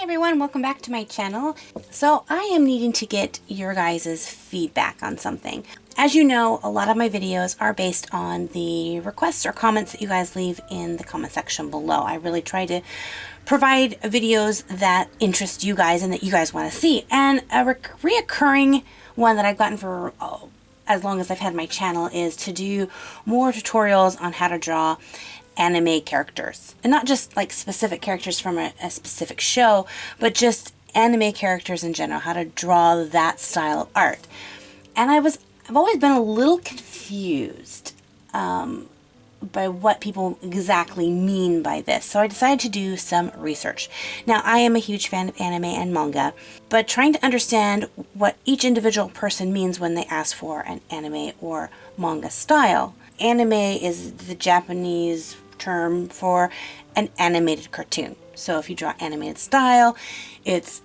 everyone, welcome back to my channel. So I am needing to get your guys' feedback on something. As you know, a lot of my videos are based on the requests or comments that you guys leave in the comment section below. I really try to provide videos that interest you guys and that you guys want to see. And a reoccurring one that I've gotten for as long as I've had my channel is to do more tutorials on how to draw anime characters, and not just like specific characters from a specific show, but just anime characters in general, how to draw that style of art. And I've always been a little confused by what people exactly mean by this, so I decided to do some research. Now, I am a huge fan of anime and manga, but trying to understand what each individual person means when they ask for an anime or manga style. Anime is the Japanese term for an animated cartoon. So if you draw animated style, it's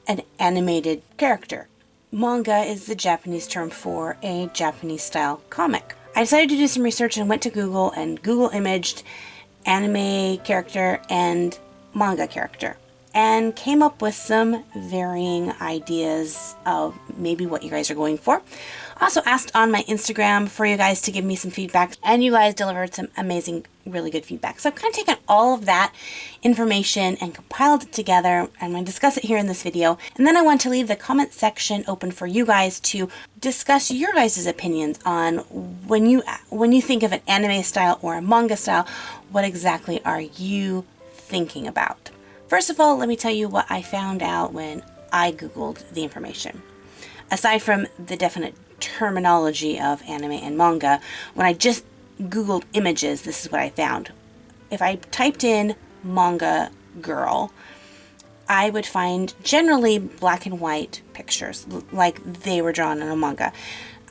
an animated character. Manga is the Japanese term for a Japanese style comic. I decided to do some research and went to Google and Google imaged anime character and manga character and came up with some varying ideas of maybe what you guys are going for. Also asked on my Instagram for you guys to give me some feedback, and you guys delivered some amazing, really good feedback. So I've kind of taken all of that information and compiled it together. I'm going to discuss it here in this video, and then I want to leave the comment section open for you guys to discuss your guys' opinions on when you think of an anime style or a manga style, what exactly are you thinking about? First of all, let me tell you what I found out when I Googled the information. Aside from the definite terminology of anime and manga, when I just Googled images, this is what I found. If I typed in manga girl, I would find generally black and white pictures, like they were drawn in a manga.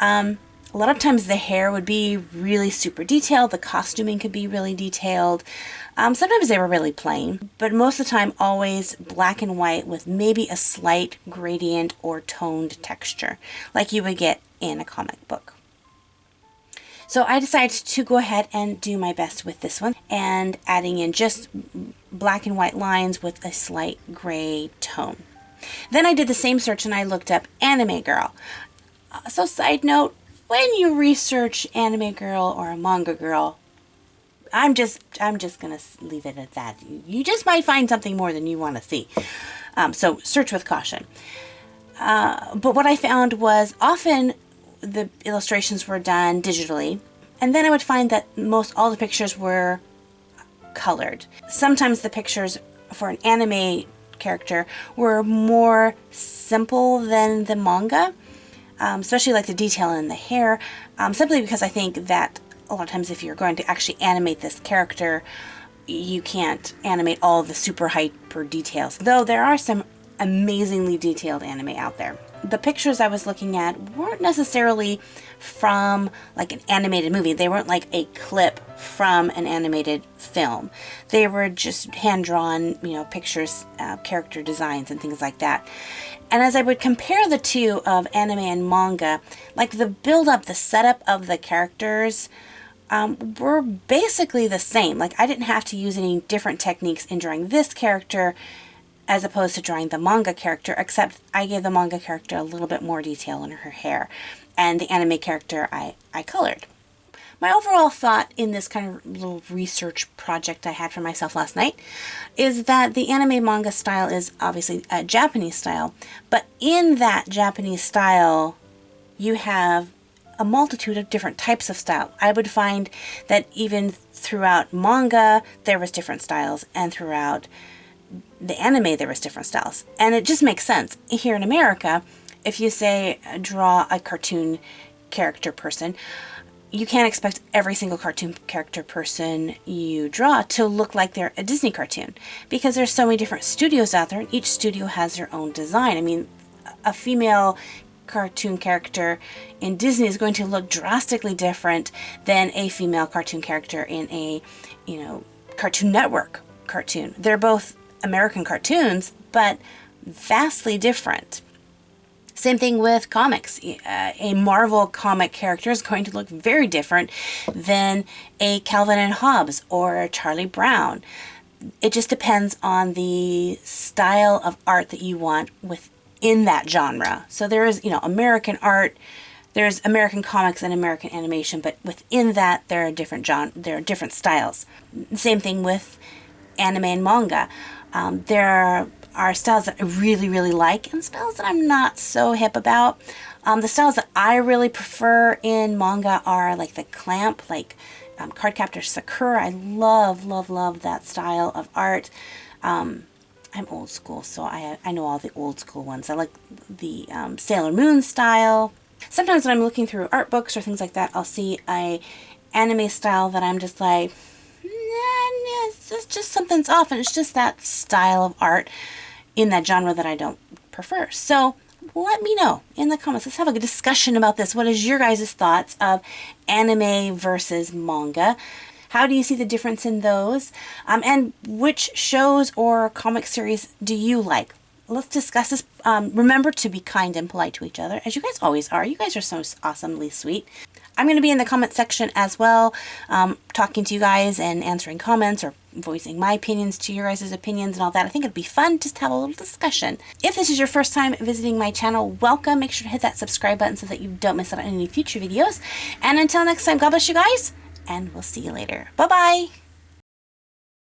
A lot of times the hair would be really super detailed, the costuming could be really detailed. Sometimes they were really plain, but most of the time always black and white with maybe a slight gradient or toned texture, like you would get in a comic book. So I decided to go ahead and do my best with this one, and adding in just black and white lines with a slight gray tone. Then I did the same search and I looked up anime girl. So side note, when you research anime girl or a manga girl, I'm just gonna leave it at that. You just might find something more than you want to see. So search with caution. But what I found was often the illustrations were done digitally, and then I would find that most all the pictures were colored. Sometimes the pictures for an anime character were more simple than the manga. Especially like the detail in the hair, simply because I think that a lot of times if you're going to actually animate this character, you can't animate all the super hyper details, though there are some amazingly detailed anime out there. The pictures I was looking at weren't necessarily from like an animated movie. They weren't like a clip from an animated film. They were just hand-drawn, pictures, character designs and things like that. And as I would compare the two of anime and manga, like the build-up, the setup of the characters were basically the same. Like I didn't have to use any different techniques in drawing this character as opposed to drawing the manga character, except I gave the manga character a little bit more detail in her hair, and the anime character I colored. My overall thought in this kind of little research project I had for myself last night is that the anime manga style is obviously a Japanese style, but in that Japanese style you have a multitude of different types of style. I would find that even throughout manga there was different styles, and throughout the anime there was different styles. And it just makes sense. Here in America, if you say draw a cartoon character person, you can't expect every single cartoon character person you draw to look like they're a Disney cartoon, because there's so many different studios out there and each studio has their own design. I mean, a female cartoon character in Disney is going to look drastically different than a female cartoon character in a, Cartoon Network cartoon. They're both American cartoons, but vastly different. Same thing with comics. A Marvel comic character is going to look very different than a Calvin and Hobbes or a Charlie Brown. It just depends on the style of art that you want within that genre. So there is, American art, there's American comics and American animation, but within that there are different styles. Same thing with anime and manga. There are styles that I really, really like and styles that I'm not so hip about. The styles that I really prefer in manga are like the clamp, like card captor Sakura. I love, love, love that style of art. I'm old school, so I know all the old school ones. I like the Sailor Moon style. Sometimes when I'm looking through art books or things like that, I'll see a anime style that I'm just like, nah, it's just something's off, and it's just that style of art in that genre that I don't prefer. So let me know in the comments. Let's have a discussion about this. What is your guys' thoughts of anime versus manga? How do you see the difference in those? And which shows or comic series do you like? Let's discuss this. Remember to be kind and polite to each other, as you guys always are. You guys are so awesomely sweet. I'm going to be in the comment section as well, talking to you guys and answering comments or voicing my opinions to your guys' opinions and all that. I think it'd be fun just to have a little discussion. If this is your first time visiting my channel, welcome. Make sure to hit that subscribe button so that you don't miss out on any future videos. And until next time, God bless you guys, and we'll see you later. Bye-bye.